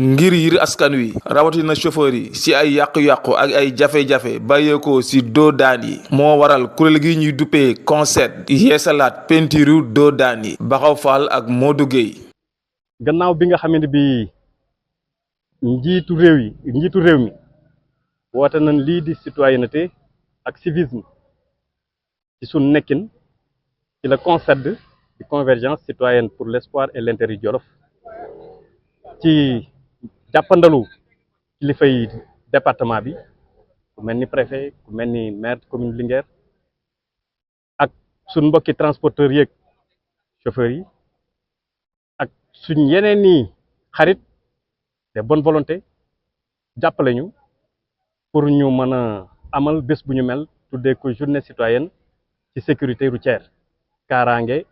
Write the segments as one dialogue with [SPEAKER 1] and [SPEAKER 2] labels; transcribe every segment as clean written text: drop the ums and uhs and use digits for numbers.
[SPEAKER 1] ngir yir askan wi rawatina chauffeur yi ci ay yàqu-yàqu ak ay jafe-jafe bàyyeekoo ci doodaan yi moo waral kuréel gi ñuy duppee CONCED yeesalaat pentiru doodaan yi Baxaw Fall ak Modou Gueye.
[SPEAKER 2] gannaaw bi nga xamante bi njiitu réew mi woote nañ lii di citoyenneté ak civisme ci sunu nekkin ci la CONCED di convergence citoyenne pour l'espoir et l'intérêt Jolof ci jàppandalu kilifay département bi ku mel ni préfet ku mel ni maire commune Linguère ak suñ mbokki transporteurs yeeg chauffeurs yi ak suñ yeneen ni xarit de bonne volonté jàppale ñu pour ñu mën a amal bés bu ñu mel tuddee ko journée citoyenne ci sécurité routière kaaraange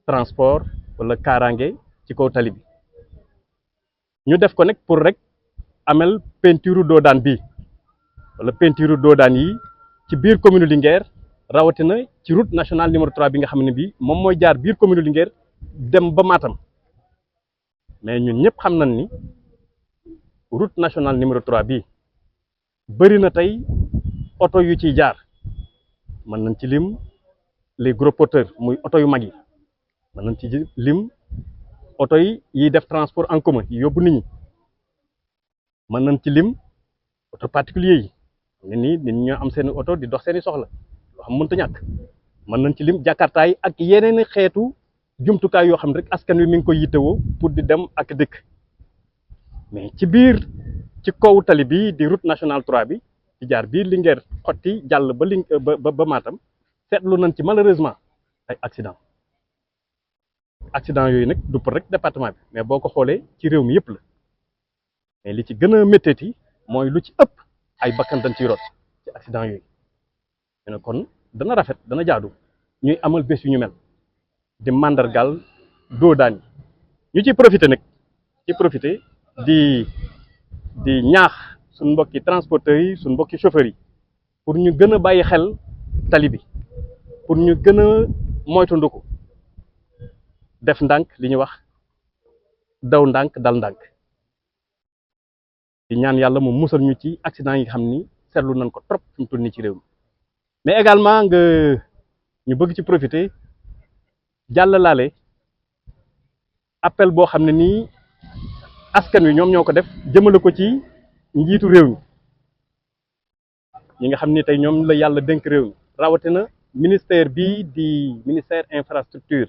[SPEAKER 2] transport wala kaaraange ci kaw tali bi ñu def ko nag pour rek amel peinture doodaan bi wala peinture doodaan yi ci biir commune Linguère rawatina ci route nationale numéro 3 bi nga xam ne bii moom mooy jaar biir commune Linguère dem ba Matam mais ñun ñëpp xam nañ ni route nationale numéro 3 bi bëri na tey oto yu ciy jaar mën nañ ci lim les gros porteurs muy oto yu mag yi mën nañ ci lim oto yi yiy def transport en commun yi yóbbu nit ñi mën nañ ci lim oto particulier yi nit ñi ñoo am seeni oto di dox seeni soxla loo xam mënta ñàkk mën nañ ci lim jakarta yi ak yeneen xeetu jumtukaay yoo xam ne rek askan wi mi ngi koy yittewoo pour di dem ak dëkk mais ci biir ci kaw tali bi di route nationale 3 bi ci jaar biir Linguère xotti jàll ba Matam seetlu nañ ci malheureusement ay accident yooyu nag du pour rek département bi mais boo ko xoolee ci réew mi yëpp la mais li ci gën a méttati mooy lu ci ëpp ay bakkan dañ ciy rot ci accident yooyu ñu ne kon dana rafet dana jaadu ñuy amal bés yu ñu mel di màndargal doodaan yi ñu ciy profité di ñaax suñ mbokki transporteurs yi suñ mbokki chauffeurs yi pour ñu gën a bàyyi xel tali bi pour ñu gën a moytandiku def ndànk li ñuy wax daw ndànk dal ndànk di ñaan yàlla mu musal ñu ci accident yi nga xam ni seetlu nañ ko trop fi mu toll nii ci réew mi mais également ñu bëgg ci profiter jàllalaale appel boo xam ne nii askan wi ñoom ñoo ko def jëmale ko ci njiitu réew mi ñi nga xam ni tey ñoom la yàlla dénk réew mi rawatina ministère bii di ministère infrastructure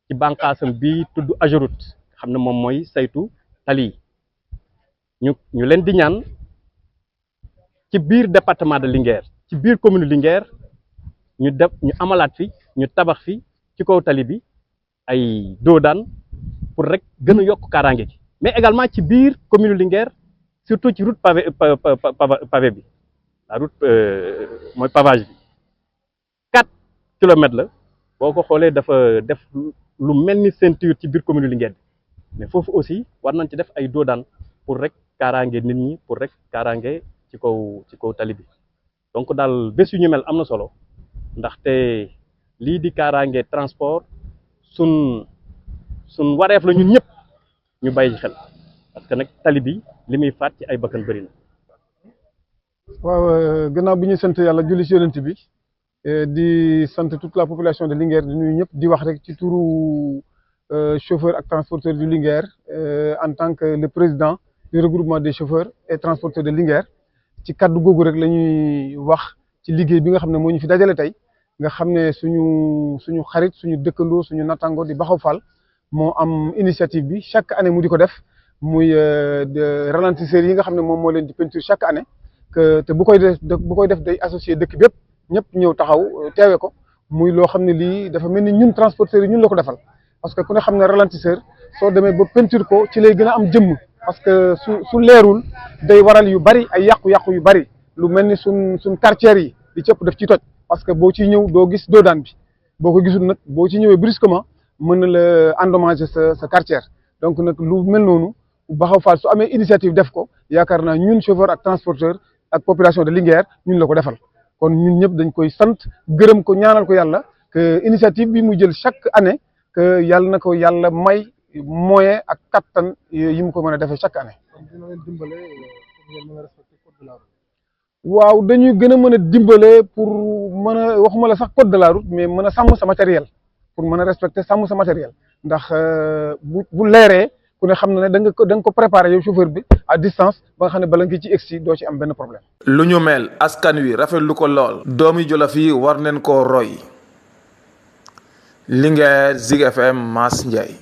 [SPEAKER 2] ci bànqaasam bi tudd AGEROUTE xam ne moom mooy saytu tali yi ñu leen di ñaan ci biir département de Linguère ci biir commune Linguère ñu amalaat fi ñu tabax fi ci kaw tali bi ay doodaan pour rek gën a yokk kaaraange gi mais également ci biir commune Linguère surtout ci route pavé bi la route mooy pavage bi 4 kilomètres la boo ko xoolee dafa def lu mel ni ceinture ci biir commune Linguère bi mais foofu aussi war nañ ci def ay doodaan pour rek kaaraange nit ñi pour rek kaaraange ci kaw tali bi donc daal bés yu ñu mel am na solo ndaxte lii di kaaraange transport sun wareef la ñun ñëpp ñu bàyyi xel parce que nag tali bi li muy faat ci ay bakkan bëri na.
[SPEAKER 3] waaw gannaaw bi ñu sant yàlla julli ci yonent bi di sant toute la population de Linguère di nuyu ñëpp di wax rek ci turu chauffeur ak transporteur du Linguère en tant que le président du regroupement des chauffeurs et transporteurs de Linguère ci kaddu googu rek la ñuy wax ci liggéey bi nga xam ne moo ñu fi dajale tey nga xam ne suñu xarit suñu dëkkandoo suñu nattango di Baxaw Fall moo am initiative bi chaque année mu di ko def muy ralentisseurs yi nga xam ne moom moo leen di peinture chaque année te bu koy def day associé dëkk bépp ñëpp ñëw taxaw teewe ko muy loo xam ne lii dafa mel ni ñun transporteurs yi ñun la ko defal parce que ku ne xam ne ralentisseur soo demee ba peinture ko ci lay gën a am jëmm parce que su leerul day waral yu bari ay yàqu-yàqu yu bari lu mel ni suñ quartier yi di cëpp daf ci toj parce que boo ciy ñëw doo gis doodaan bi boo ko gisul nag boo ci ñëwee brusquement mën na la endommager sa quartier donc nag lu mel noonu Baxaw Fall su amee initiative def ko yaakaar naa ñun chauffeur ak transporteur ak population de Linguère ñun la ko defal kon ñun ñëpp dañ koy sant gërëm ko ñaanal ko yàlla que initiative bi muy jël chaque année que yàlla na ko yàlla may moyen ak kattan yi mu ko mën a defee chaque année.
[SPEAKER 4] dina leen dimbale pour ngeen mën a respecter code de la route.
[SPEAKER 3] waaw dañuy gën a mën a dimbale pour mën a waxuma la sax code de la route mais mën a sàmm sa matériel pour mën a respecter sàmm sa matériel ndax bu leeree ku ne xam na ne da nga ko préparer yow chauffeur bi à distance ba nga xam ne bala nga ci egsi doo ci am benn problème.
[SPEAKER 1] lu ñu mel askan wi rafetlu ko lool. doomi Jolof yi war neen koo roy. Linguère, Zik FM, Mass Ndiaye.